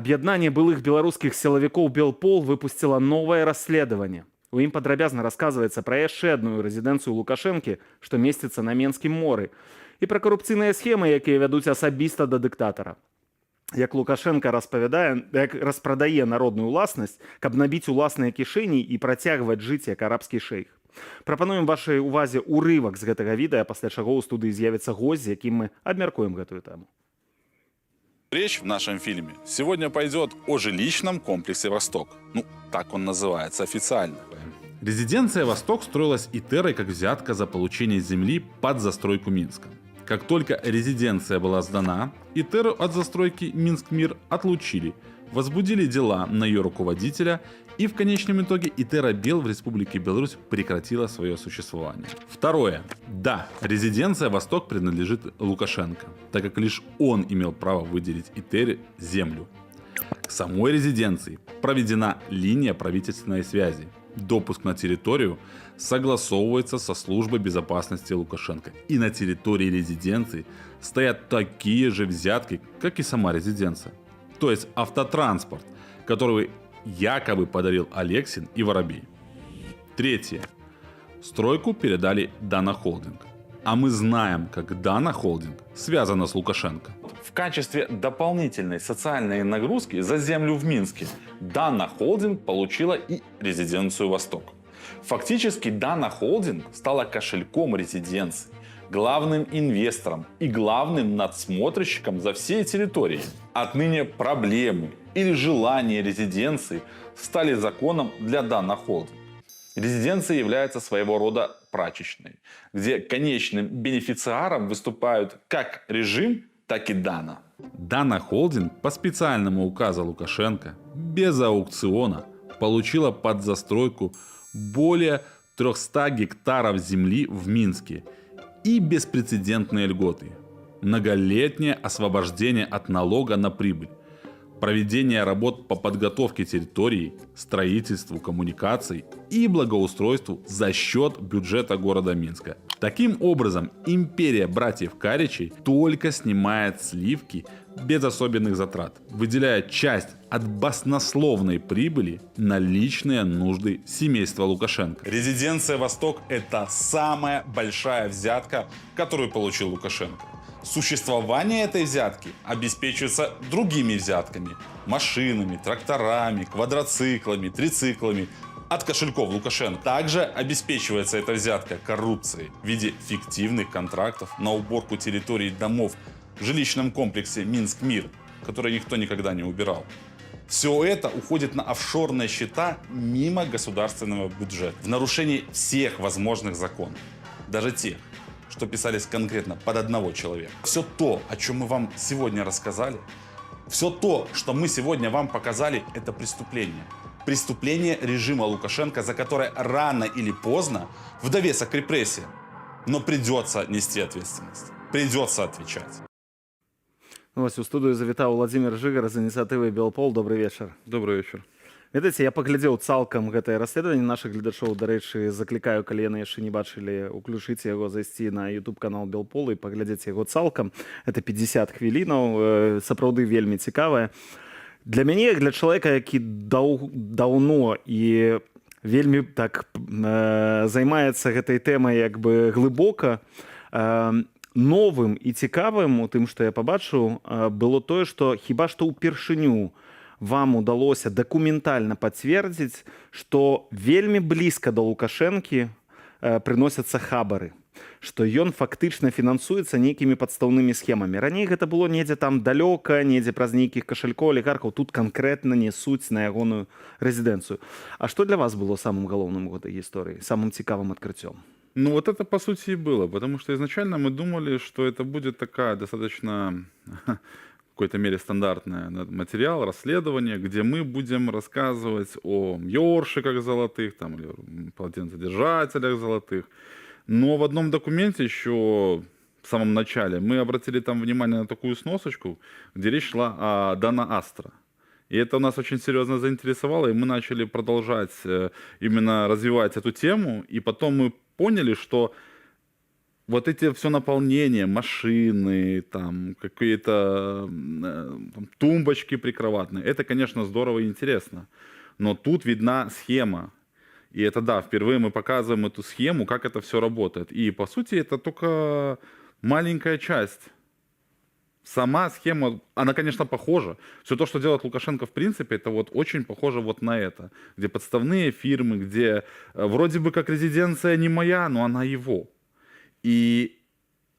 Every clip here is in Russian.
Аб'яднанне былых беларускіх сілавікоў Белпол выпусціла новае расследаванне. У ім падрабязна расказваецца пра яшчэ адную рэзідэнцыю Лукашэнкі, што месціцца на Менскім моры, і пра карупцыйныя схемы, якія вядуць асабіста да дыктатара. Як Лукашенко распавядае, як распрадае народную ўласнасць, каб набіць уласныя кішэні і працягваць жыць як арабскі шэйх. Прапануем вашай увазе урывак з гэтага відэа, пасля чаго ў студыі з'явіцца госць, з якім мы абмяркуем гэтую тэму. Речь в нашем фильме сегодня пойдет о жилищном комплексе «Восток». Ну, так он называется официально. Резиденция «Восток» строилась Итерой как взятка за получение земли под застройку Минска. Как только резиденция была сдана, Итеру от застройки Минск-Мир отлучили, возбудили дела на ее руководителя, и в конечном итоге Итера Бел в Республике Беларусь прекратила свое существование. Второе. Да, резиденция «Восток» принадлежит Лукашенко, так как лишь он имел право выделить Итере землю. К самой резиденции проведена линия правительственной связи. Допуск на территорию согласовывается со службой безопасности Лукашенко. И на территории резиденции стоят такие же взятки, как и сама резиденция. То есть автотранспорт, который якобы подарил Алексин и Воробей. Третье. Стройку передали Дана Холдинг. А мы знаем, как Дана Холдинг связана с Лукашенко. В качестве дополнительной социальной нагрузки за землю в Минске Дана Холдинг получила и резиденцию «Восток». Фактически Дана Холдинг стала кошельком резиденции, главным инвестором и главным надсмотрщиком за всей территорией. Отныне проблемы или желания резиденции стали законом для Дана Холдинг. Резиденция является своего рода прачечной, где конечным бенефициаром выступают как режим, так и Дана. Дана Холдинг по специальному указу Лукашенко без аукциона получила под застройку более 300 гектаров земли в Минске и беспрецедентные льготы. Многолетнее освобождение от налога на прибыль, проведение работ по подготовке территории, строительству коммуникаций и благоустройству за счет бюджета города Минска. Таким образом, империя братьев Каричей только снимает сливки без особенных затрат, выделяя часть от баснословной прибыли на личные нужды семейства Лукашенко. Резиденция «Восток» — это самая большая взятка, которую получил Лукашенко. Существование этой взятки обеспечивается другими взятками – машинами, тракторами, квадроциклами, трициклами от кошельков Лукашенко. Также обеспечивается эта взятка коррупцией в виде фиктивных контрактов на уборку территорий домов в жилищном комплексе Минск-Мир, который никто никогда не убирал. Все это уходит на офшорные счета мимо государственного бюджета, в нарушении всех возможных законов, даже тех, что писались конкретно под одного человека. Все то, о чем мы вам сегодня рассказали, все то, что мы сегодня вам показали, это преступление. Преступление режима Лукашенко, за которое рано или поздно, в довесок к репрессиям, но придется нести ответственность, придется отвечать. Ось у студыю завітаў Владимир Жыгар з ініцыятывы Белпол. Добрый вечар. Добрый вечер. Ведаеце, я паглядзеў цалкам гэтае расследаванне. Нашых гледачоў, дарэчы, заклікаю, калі яны яшчэ не бачылі, уключыць яго, зайсці на YouTube-канал Белпол і паглядзець яго цалкам. Это 50 хвілінаў, сапраўды вельмі цікавае. Для мяне, для чалавека, які даўно і вельмі так займаецца гэтай тэмай як бы глыбока, новым і цікавым у тым, што я пабачыў, было тое, што хіба што ўпершыню вам удалося дакументальна пацвердзіць, што вельмі блізка да Лукашэнкі прыносяцца хабары, што ён фактычна фінансуецца нейкімі падстаўнымі схемамі. Раней гэта было недзе там далёка, недзе праз нейкіх кашалькоў, алігархаў, тут канкрэтна несуць на ягоную рэзідэнцыю. А што для вас было самым галоўным у гэтай гісторыі, самым цікавым адкрыццём? Ну вот это по сути и было, потому что изначально мы думали, что это будет такая достаточно в какой-то мере стандартный материал, расследование, где мы будем рассказывать о ёршиках золотых там, или полотенцедержателях золотых. Но в одном документе еще в самом начале мы обратили там внимание на такую сносочку, где речь шла о Дана Астра. И это нас очень серьезно заинтересовало, и мы начали продолжать именно развивать эту тему. И потом мы поняли, что вот эти все наполнения, машины, там какие-то там тумбочки прикроватные, это, конечно, здорово и интересно. Но тут видна схема. И это да, впервые мы показываем эту схему, как это все работает. И по сути это только маленькая часть. Сама схема, она, конечно, похожа. Все то, что делает Лукашенко, в принципе, это вот очень похоже вот на это. Где подставные фирмы, где вроде бы как резиденция не моя, но она его. И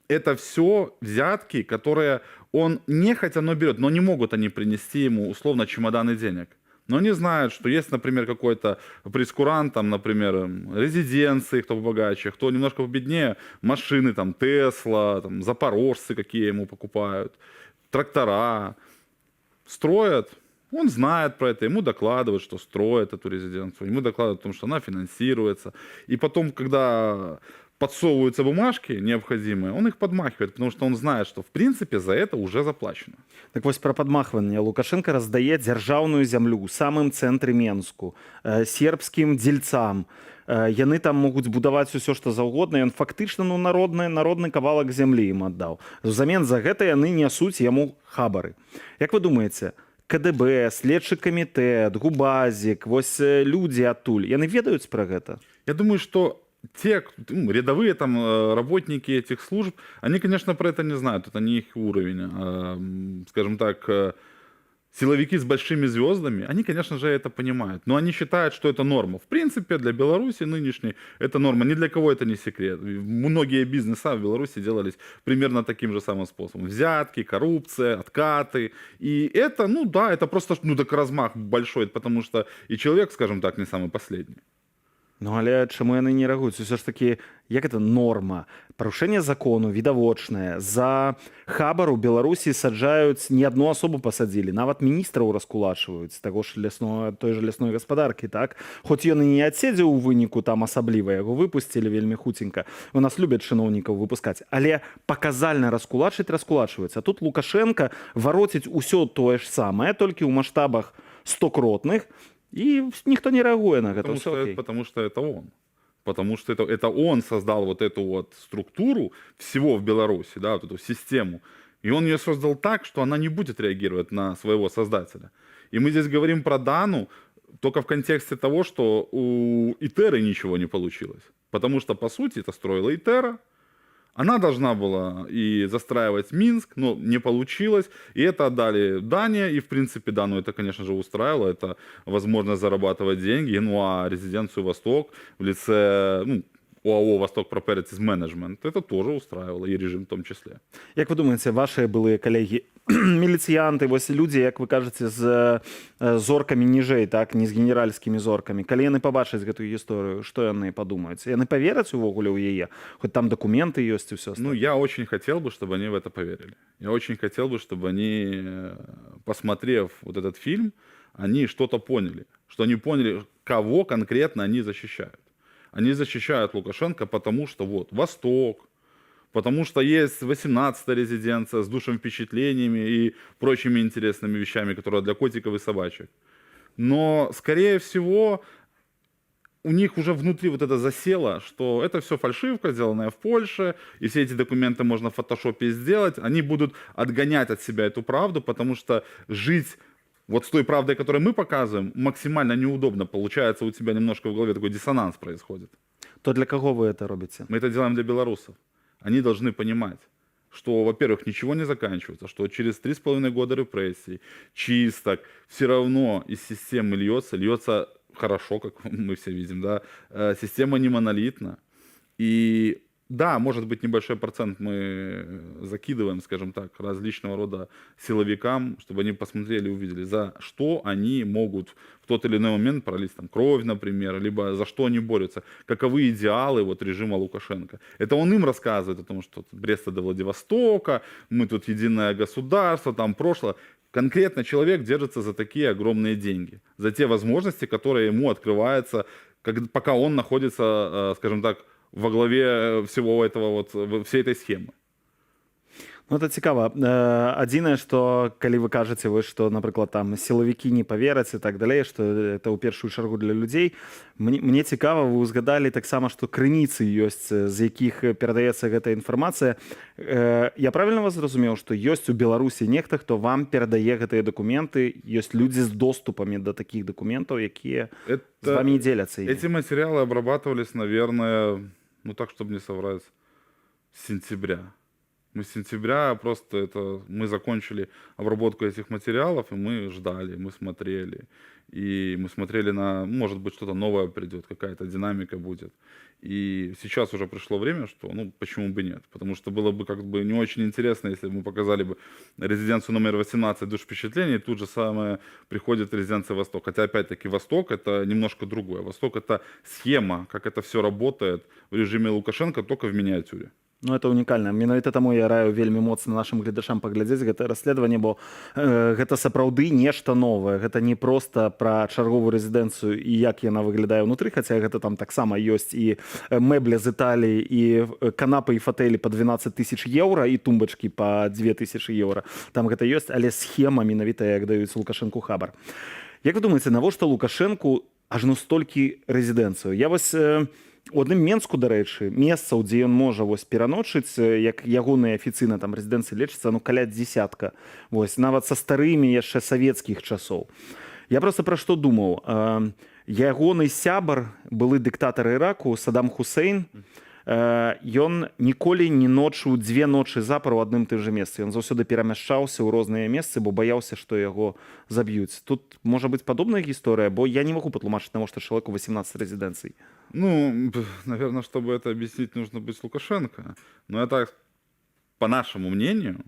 это все взятки, которые он нехотя, но берет, но не могут они принести ему условно чемоданы денег. Но они знают, что есть, например, какой-то прескурант, там, например, резиденции, кто побогаче, кто немножко победнее, машины, там, Тесла, там, запорожцы какие ему покупают, трактора, строят. Он знает про это, ему докладывают, что строят эту резиденцию, ему докладывают о том, что она финансируется. И потом, когда подсовываются бумажки необходимые, он их подмахивает, потому что он знает, что в принципе за это уже заплачено. Так вось пра падмахванне Лукашенко раздае дзяржаўную зямлю ў самым цэнтры Менску сербскім дзельцам. Яны там могуць будаваць усё што заўгодна, ён фактычна народны кавалак зямлі ім аддаў. Узамен за гэта яны нясуць яму хабары. Як вы думаеце, КДБ, следчы камітэт, Губазік, вось людзі адтуль, яны ведаюць пра гэта? Я думаю, что те рядовые там работники этих служб, они, конечно, про это не знают, это не их уровень. Скажем так, силовики с большими звездами, они, конечно же, это понимают, но они считают, что это норма. В принципе, для Беларуси нынешней это норма, ни для кого это не секрет. Многие бизнеса в Беларуси делались примерно таким же самым способом. Взятки, коррупция, откаты. И это, ну да, это просто, ну так размах большой, потому что и человек, скажем так, не самый последний. Ну, але чаму яны не рэагуюць? Усё ж такі, як это норма? Парушэнне закону відавочнае. За хабар у Беларусі саджаюць, не адну асобу пасадзілі, нават міністраў раскулачваюць, той же лясной гаспадаркі, так? Хоць ён і не адседзеў у выніку там асабліва, яго выпусцілі вельмі хуценька. У нас любяць чыноўнікаў выпускаць, але паказальна раскулачваюць. А тут Лукашенко вароціць усё тое ж самае, толькі ў маштабах 100-кротных, и никто не реагирует на это. Потому что это он. Потому что это он создал вот эту вот структуру всего в Беларуси, да, вот эту систему. И он ее создал так, что она не будет реагировать на своего создателя. И мы здесь говорим про Дану только в контексте того, что у Итеры ничего не получилось. Потому что, по сути, это строила Итера. Она должна была и застраивать Минск, но не получилось. И это отдали Дания. И, в принципе, Дану это, конечно же, устраивало. Это возможность зарабатывать деньги. Ну, а резиденцию «Восток» в лице ОАО «Восток Properties Management» это тоже устраивало, и режим в том числе. Як вы думаете, ваши былые коллеги, милицианты, вось люди, як вы кажете, з зорками ніжэй, так, не з генеральскими зорками, калі яны побачаць гэтую гісторыю, што яны падумаюць? Яны повераць увогуле ў яе? Хоть там документы ёсць и все остальное? Ну, я очень хотел бы, чтобы они в это поверили. Я очень хотел бы, чтобы они, посмотрев вот этот фильм, они что-то поняли. Что они поняли, кого конкретно они защищают. Они защищают Лукашенко, потому что вот Восток, потому что есть 18-я резиденция с душевыми впечатлениями и прочими интересными вещами, которые для котиков и собачек. Но, скорее всего, у них уже внутри вот это засело, что это все фальшивка, сделанная в Польше, и все эти документы можно в фотошопе сделать. Они будут отгонять от себя эту правду, потому что жить вот с той правдой, которую мы показываем, максимально неудобно. Получается, у тебя немножко в голове такой диссонанс происходит. То для кого вы это робите? Мы это делаем для белорусов. Они должны понимать, что, во-первых, ничего не заканчивается, что через 3,5 года репрессий, чисток, все равно из системы льется хорошо, как мы все видим, да, система не монолитна. И да, может быть, небольшой процент мы закидываем, скажем так, различного рода силовикам, чтобы они посмотрели и увидели, за что они могут в тот или иной момент пролить там кровь, например, либо за что они борются, каковы идеалы вот режима Лукашенко. Это он им рассказывает о том, что Бреста до Владивостока, мы тут единое государство, там прошлое. Конкретно человек держится за такие огромные деньги, за те возможности, которые ему открываются, пока он находится, скажем так, во главе всего этого, вот, всей этой схемы. Ну, это цікава. Адзінае, што калі вы кажаце вось, што, напрыклад, там сілавікі не павераць і так далей, што это ў першую чаргу для людзей. Мне цікава, вы узгадалі таксама, што крыніцы ёсць, з якіх перадаецца гэтая інфармацыя. Я правільна вас зразумеў, што ёсць у Беларусі нехта, хто вам перадае гэтыя дакументы, ёсць людзі з доступамі да такіх дакументаў, якія з вамі дзеляцца імі? Эти материалы обрабатывались, наверное, ну так, чтобы не соврать, с сентября. Мы с сентября просто мы закончили обработку этих материалов, и мы ждали, мы смотрели. И мы смотрели может быть, что-то новое придет, какая-то динамика будет. И сейчас уже пришло время, что, почему бы нет? Потому что было бы как бы не очень интересно, если бы мы показали бы резиденцию номер 18 «Душ впечатлений», и тут же самое приходит резиденция «Восток». Хотя, опять-таки, «Восток» — это немножко другое. «Восток» — это схема, как это все работает в режиме Лукашенко, только в миниатюре. Ну, это унікальна. Менавіта таму я раю вельмі моцна нашым гледачам паглядзець гэтае расследаванне, бо гэта сапраўды нешта новае. Гэта не проста пра чарговую рэзідэнцыю і як яна выглядае ўнутры, хаця гэта там таксама ёсць і мэбля з Італіі, і канапы і фатэлі па 12 000 еўра, і тумбачкі па 2000 еўра. Там гэта ёсць, але схема менавіта, як даюць Лукашэнку хабар. Як вы думаеце, навошта Лукашэнку ажно столькі рэзідэнцыю? Я вось... У адным Менску, дарэчы, месцаў, дзе ён можа пераночыць, як ягоныя афіцыйна там рэзідэнцыі лечыцца, каля дзесятка. Вось, нават са старымі яшчэ савецкіх часоў. Я проста пра што думаў. Ягоны сябар, былы дыктатар Іраку, Саддам Хусейн, ён ніколі не ночыў 2 ночы запар у адным тым жа месцы. Ён заўсёды перамяшчаўся ў розныя месцы, бо баяўся, што яго заб'юць. Тут можа быць падобная гісторыя, бо я не магу патлумачыць, навошта чалавеку 18 рэзідэнцый. Наверное, чтобы это объяснить, нужно быть Лукашенко. Но это, по нашему мнению,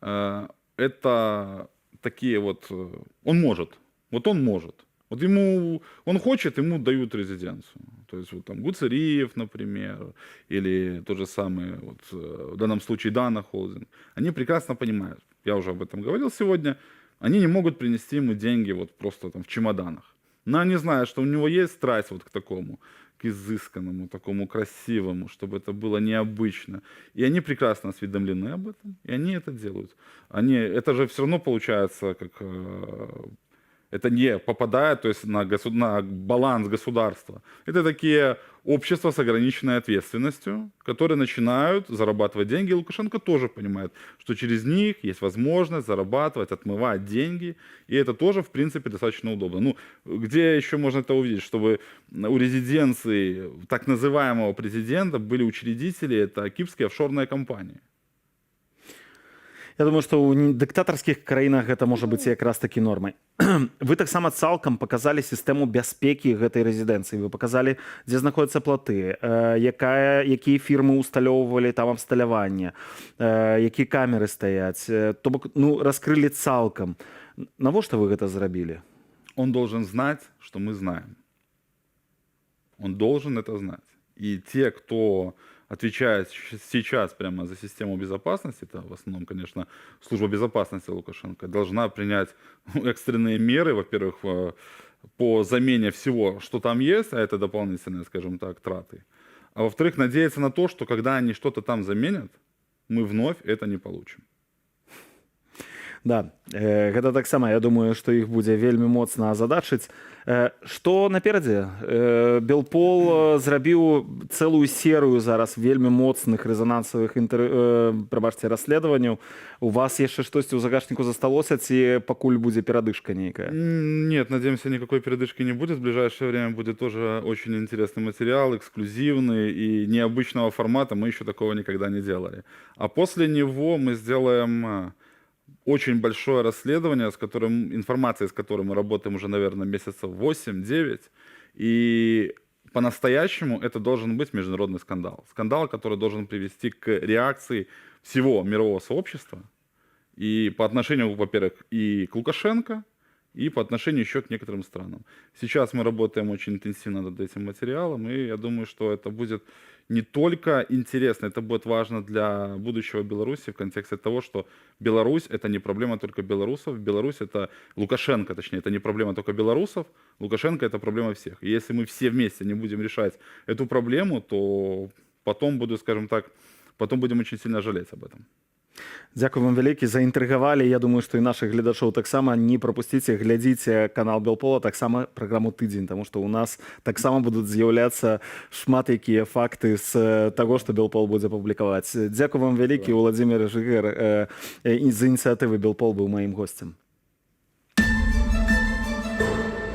это такие он может. Он может. Он хочет, ему дают резиденцию. То есть там Гуцериев, например, или тот же самый, в данном случае Дана Холдинг. Они прекрасно понимают, я уже об этом говорил сегодня, они не могут принести ему деньги просто там в чемоданах. Но они знают, что у него есть страсть к такому, к изысканному, такому красивому, чтобы это было необычно. И они прекрасно осведомлены об этом, и они это делают. Это же все равно получается, как это не попадает, то есть на баланс государства. Это такие общества с ограниченной ответственностью, которые начинают зарабатывать деньги. И Лукашенко тоже понимает, что через них есть возможность зарабатывать, отмывать деньги. И это тоже, в принципе, достаточно удобно. Где еще можно это увидеть? Чтобы у резиденции так называемого президента были учредители, это кипрские офшорные компании. Я думаю, што ў дыктатарскіх краінах гэта можа быць якраз такі нормай. Вы таксама цалкам паказалі сістэму бяспекі гэтай рэзідэнцыі. Вы паказалі, дзе знаходзяцца платы, якія фірмы ўсталёўвалі там абсталяванне, якія камеры стаяць. То бок, раскрылі цалкам. Навошта вы гэта зрабілі? Он должен знать, что мы знаем. Он должен это знать. И те, кто отвечает сейчас прямо за систему безопасности, это в основном, конечно, служба безопасности Лукашенко, должна принять экстренные меры, во-первых, по замене всего, что там есть, а это дополнительные, скажем так, траты. А во-вторых, надеяться на то, что когда они что-то там заменят, мы вновь это не получим. Да, гэта таксама, я думаю, што іх будзе вельмі моцна азадачыць. Што наперадзе? Белпол зрабіў цэлую серыю зараз вельмі моцных рэзанансавых расследаванняў. У вас яшчэ штосьці ў загашніку засталося, ці пакуль будзе перадышка нейкая? Нет, надеемся, никакой передышки не будет. В ближайшее время будет тоже очень интересный материал, эксклюзивный и необычного формата. Мы еще такого никогда не делали. А после него мы сделаем очень большое расследование, информацией с которым мы работаем уже, наверное, месяцев 8-9. И по-настоящему это должен быть международный скандал. Скандал, который должен привести к реакции всего мирового сообщества. И по отношению, во-первых, и к Лукашенко, и по отношению еще к некоторым странам. Сейчас мы работаем очень интенсивно над этим материалом, и я думаю, что это будет не только интересно, это будет важно для будущего Беларуси в контексте того, что Беларусь — это не проблема только белорусов, Беларусь — это Лукашенко, точнее, это не проблема только белорусов, Лукашенко — это проблема всех. И если мы все вместе не будем решать эту проблему, то потом будем очень сильно жалеть об этом. Дзякуй вам вялікі, заінтрыгавалі. Я думаю, што і нашых гледачоў таксама не прапусціце, глядзіце канал Белпола, таксама праграму «Тыдзень», таму што ў нас таксама будуць з'яўляцца шмат якія факты з таго, што Белпол будзе публікаваць. Дзякуй вам вялікі, Уладзімир Жыгер з ініцыятывы Белпол быў маім госцем.